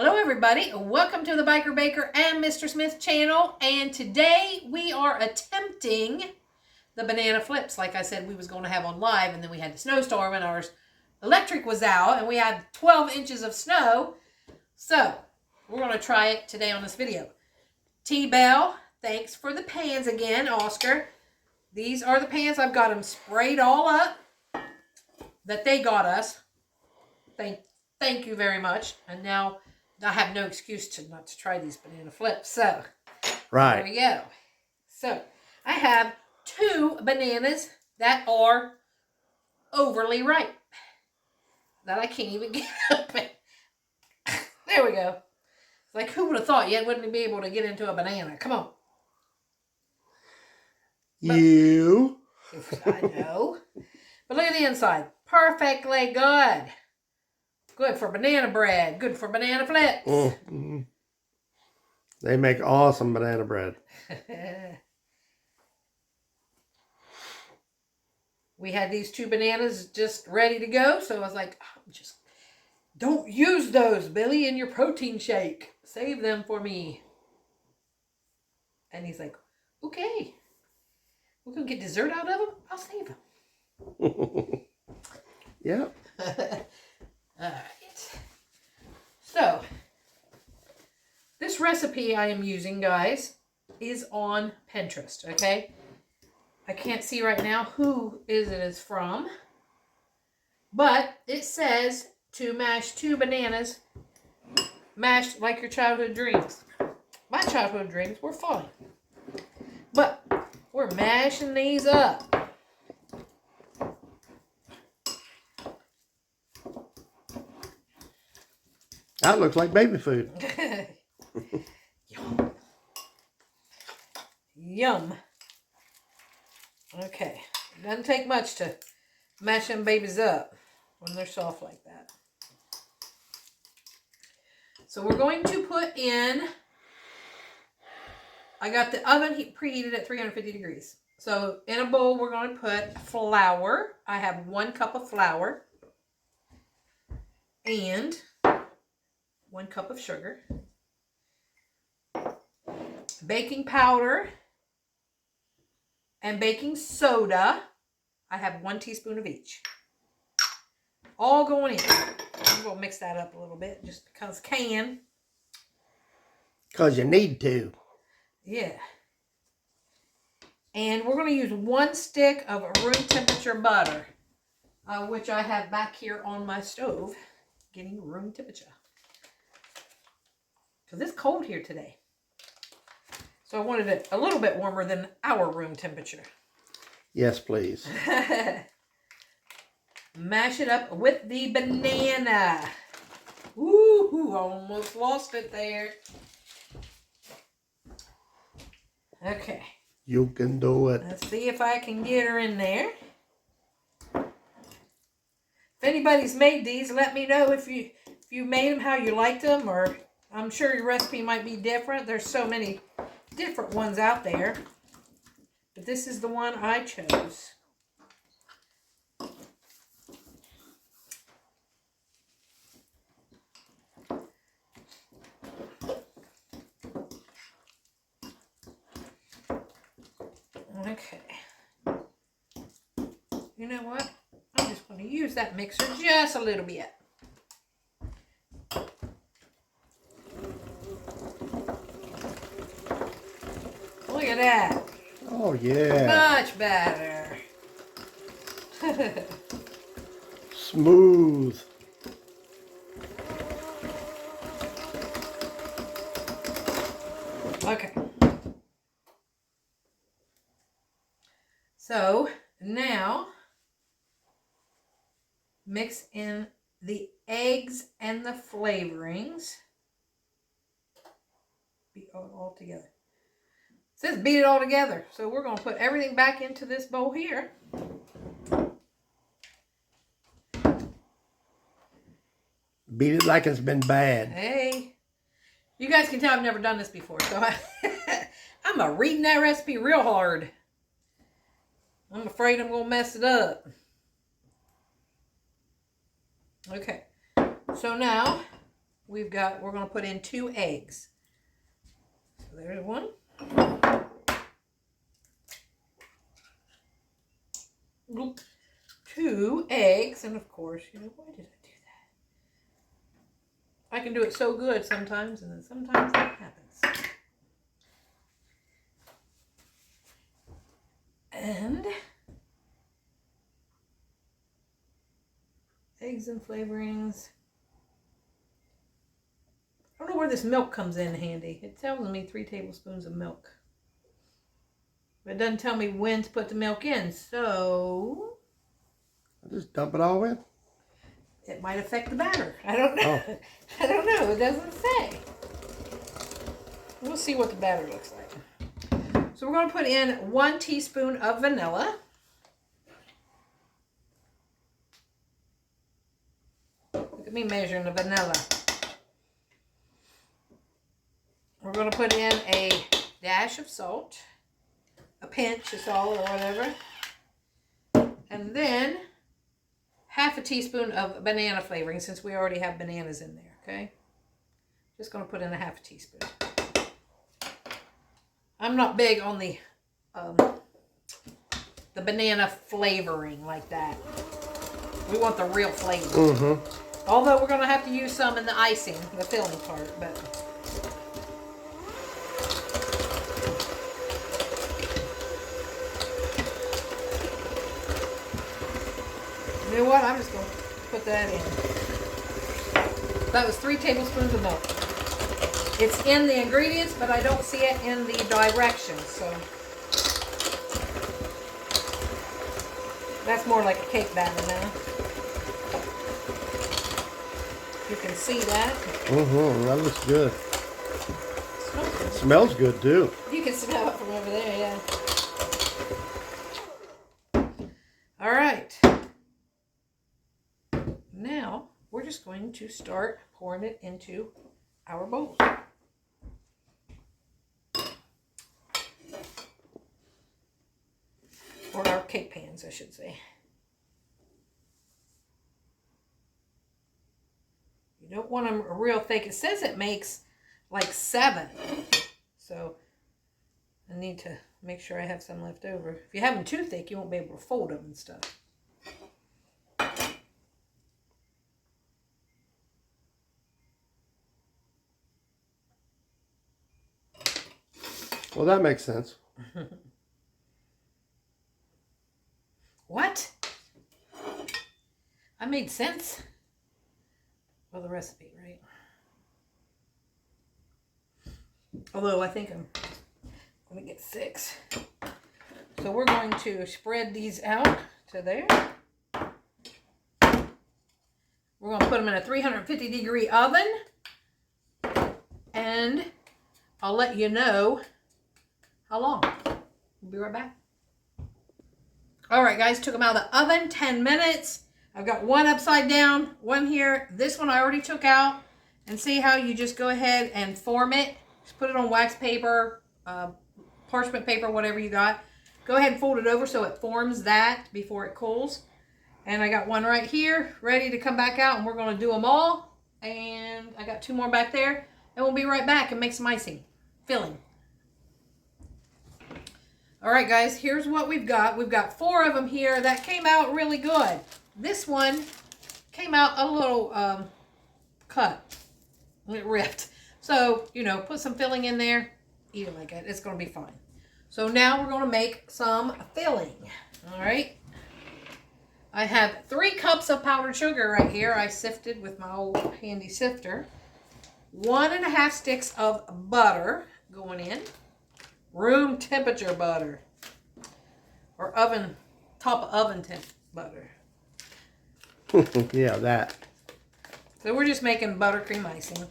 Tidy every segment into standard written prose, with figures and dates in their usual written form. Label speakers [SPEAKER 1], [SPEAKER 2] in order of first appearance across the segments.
[SPEAKER 1] Hello everybody, welcome to the Biker Baker and Mr. Smith channel, and today we are attempting the banana flips like I said we was going to have on live, and then we had the snowstorm and our electric was out and we had 12 inches of snow, so we're going to try it today on this video. T-Bell, thanks for the pans again, Oscar. These are the pans. I've got them sprayed all up that they got us. Thank you very much. And now I have no excuse to not to try these banana flips. So,
[SPEAKER 2] right.
[SPEAKER 1] There we go. So, I have 2 bananas that are overly ripe that I can't even get up. There we go. It's like, who would have thought you wouldn't be able to get into a banana? Come on.
[SPEAKER 2] You.
[SPEAKER 1] I know. But look at the inside. Perfectly good. Good for banana bread. Good for banana flips.
[SPEAKER 2] Mm-hmm. They make awesome banana bread.
[SPEAKER 1] We had these 2 bananas just ready to go. So I was like, oh, just don't use those, Billy, in your protein shake. Save them for me. And he's like, okay. We're going to get dessert out of them. I'll save them.
[SPEAKER 2] Yep.
[SPEAKER 1] All right. So, this recipe I am using, guys, is on Pinterest, okay? I can't see right now who it is from, but it says to mash 2 bananas, mashed like your childhood dreams. My childhood dreams were fine, but we're mashing these up.
[SPEAKER 2] That looks like baby food.
[SPEAKER 1] Yum. Yum. Okay. It doesn't take much to mash them babies up when they're soft like that. So we're going to put in, I got the oven preheated at 350 degrees. So in a bowl we're going to put flour. I have 1 cup of flour and 1 cup of sugar, baking powder, and baking soda. I have 1 teaspoon of each. All going in. I'm going to mix that up a little bit just because I can.
[SPEAKER 2] Because you need to.
[SPEAKER 1] Yeah. And we're going to use 1 stick of room temperature butter, which I have back here on my stove, getting room temperature. Because it's cold here today. So I wanted it a little bit warmer than our room temperature.
[SPEAKER 2] Yes, please.
[SPEAKER 1] Mash it up with the banana. Woo-hoo, almost lost it there. Okay.
[SPEAKER 2] You can do it.
[SPEAKER 1] Let's see if I can get her in there. If anybody's made these, let me know if you made them how you liked them, or I'm sure your recipe might be different. There's so many different ones out there. But this is the one I chose. Okay. You know what? I'm just going to use that mixer just a little bit. Look at that.
[SPEAKER 2] Oh, yeah.
[SPEAKER 1] Much better.
[SPEAKER 2] Smooth.
[SPEAKER 1] Okay. So now mix in the eggs and the flavorings. Beat it all together. It says beat it all together. So we're going to put everything back into this bowl here.
[SPEAKER 2] Beat it like it's been bad.
[SPEAKER 1] Hey. You guys can tell I've never done this before. So I'm reading that recipe real hard. I'm afraid I'm going to mess it up. Okay. So now we're going to put in 2 eggs. So there's one. 2 eggs, and of course, why did I do that? I can do it so good sometimes, and then sometimes that happens. And eggs and flavorings. I don't know where this milk comes in handy. It tells me 3 tablespoons of milk. But it doesn't tell me when to put the milk in, so
[SPEAKER 2] Just dump it all in.
[SPEAKER 1] it might affect the batter. I don't know. Oh. I don't know. It doesn't say. We'll see what the batter looks like. So we're going to put in 1 teaspoon of vanilla. Look at me measuring the vanilla. We're going to put in a dash of salt. A pinch of salt or whatever. And then half a teaspoon of banana flavoring, since we already have bananas in there, okay? Just going to put in a half a teaspoon. I'm not big on the banana flavoring like that. We want the real flavor. Mm-hmm. Although we're going to have to use some in the icing, the filling part, but... You know what? I'm just going to put that in. That was 3 tablespoons of milk. It's in the ingredients, but I don't see it in the directions, so. That's more like a cake batter now. You can see that.
[SPEAKER 2] Mm-hmm. That looks good. It smells good, too.
[SPEAKER 1] You can smell it from over there, yeah. All right. Now, we're just going to start pouring it into our bowls. Or our cake pans, I should say. You don't want them real thick. It says it makes like 7. So, I need to make sure I have some left over. If you have them too thick, you won't be able to fold them and stuff.
[SPEAKER 2] Well, that makes sense.
[SPEAKER 1] What? I made sense? Well, the recipe, right? Although I think I'm going to get 6. So we're going to spread these out to there. We're going to put them in a 350-degree oven. And I'll let you know how long. We'll be right back. All right, guys, took them out of the oven, 10 minutes. I've got one upside down, one here. This one I already took out. And see how you just go ahead and form it. Just put it on wax paper, parchment paper, whatever you got. Go ahead and fold it over so it forms that before it cools. And I got one right here, ready to come back out, and we're going to do them all. And I got 2 more back there. And we'll be right back and make some icing, filling. All right, guys, here's what we've got. We've got 4 of them here. That came out really good. This one came out a little cut. It ripped. So, put some filling in there. Eat it like it. It's going to be fine. So now we're going to make some filling. All right. I have 3 cups of powdered sugar right here. I sifted with my old handy sifter. 1.5 sticks of butter going in. Room temperature butter. Or top of oven temp butter.
[SPEAKER 2] Yeah, that.
[SPEAKER 1] So we're just making buttercream icing.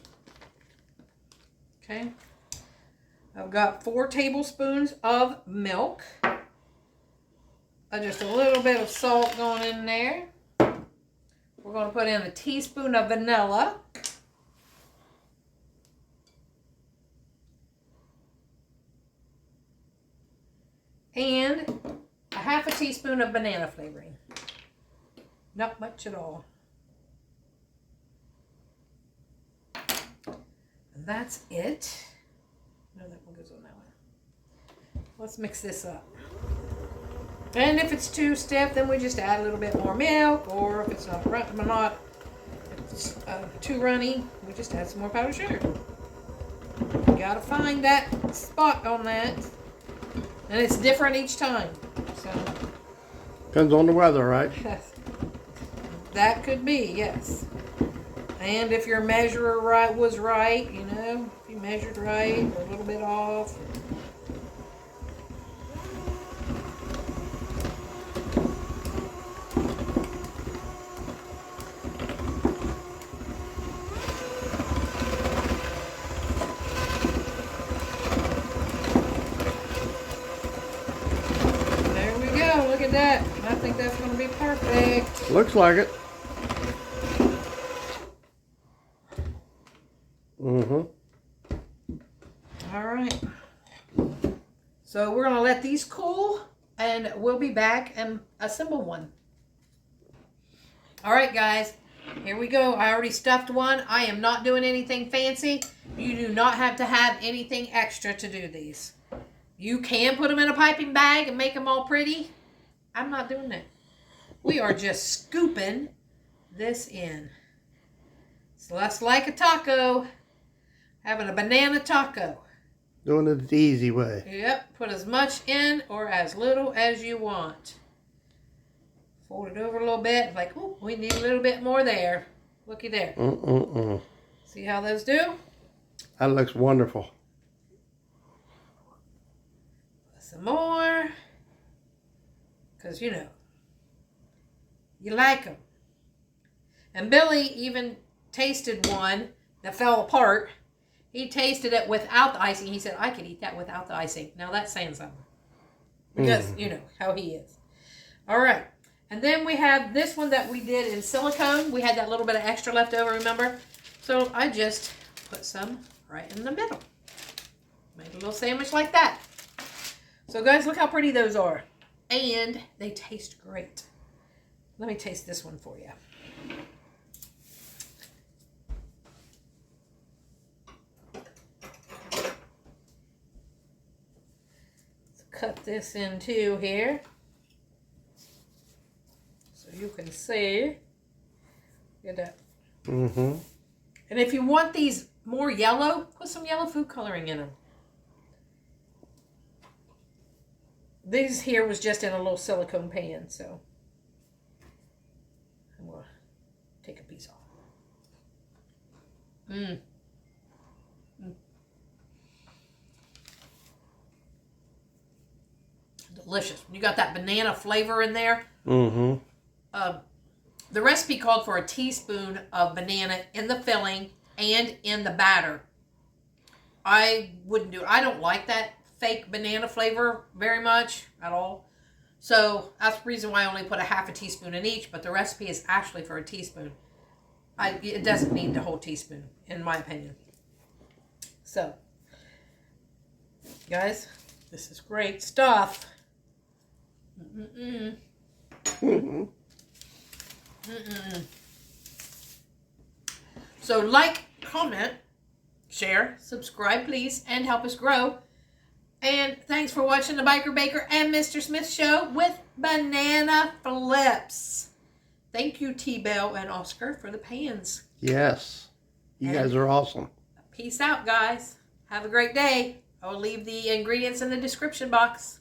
[SPEAKER 1] Okay. I've got 4 tablespoons of milk. Just a little bit of salt going in there. We're going to put in a teaspoon of vanilla. And a half a teaspoon of banana flavoring. Not much at all. That's it. No, that one goes on that one. Let's mix this up. And if it's too stiff, then we just add a little bit more milk, or if it's too runny, we just add some more powdered sugar. You gotta find that spot on that. And it's different each time. So
[SPEAKER 2] Depends on the weather, right?
[SPEAKER 1] that could be, yes. And if your measure was right, you know, if you measured right or a little bit off. There we go. Look at that. I think that's going to be perfect.
[SPEAKER 2] Looks like it. Mm-hmm.
[SPEAKER 1] All right. So we're going to let these cool, and we'll be back and assemble one. All right, guys. Here we go. I already stuffed one. I am not doing anything fancy. You do not have to have anything extra to do these. You can put them in a piping bag and make them all pretty. I'm not doing that. We are just scooping this in. It's less like a taco. Having a banana taco.
[SPEAKER 2] Doing it the easy way.
[SPEAKER 1] Yep. Put as much in or as little as you want. Fold it over a little bit. Like, oh, we need a little bit more there. Looky there. See how those do?
[SPEAKER 2] That looks wonderful.
[SPEAKER 1] Some more. Because, you know, you like them. And Billy even tasted one that fell apart. He tasted it without the icing. He said, I could eat that without the icing. Now that's saying something. Because, you know, how he is. All right. And then we have this one that we did in silicone. We had that little bit of extra left over, remember? So I just put some right in the middle. Made a little sandwich like that. So guys, look how pretty those are. And they taste great. Let me taste this one for you. Let's cut this in two here. So you can see. Look at that.
[SPEAKER 2] Mm-hmm.
[SPEAKER 1] And if you want these more yellow, put some yellow food coloring in them. This here was just in a little silicone pan, so I'm going to take a piece off. Delicious. You got that banana flavor in there.
[SPEAKER 2] Mm-hmm.
[SPEAKER 1] The recipe called for a teaspoon of banana in the filling and in the batter. I wouldn't do it. I don't like that fake banana flavor very much at all. So that's the reason why I only put a half a teaspoon in each, but the recipe is actually for a teaspoon. It doesn't need the whole teaspoon, in my opinion. So, guys, this is great stuff. So like, comment, share, subscribe please, and help us grow. And thanks for watching the Biker Baker and Mr. Smith show with banana flips. Thank you, T-Bell and Oscar, for the pans.
[SPEAKER 2] Yes. You guys are awesome.
[SPEAKER 1] Peace out, guys. Have a great day. I'll leave the ingredients in the description box.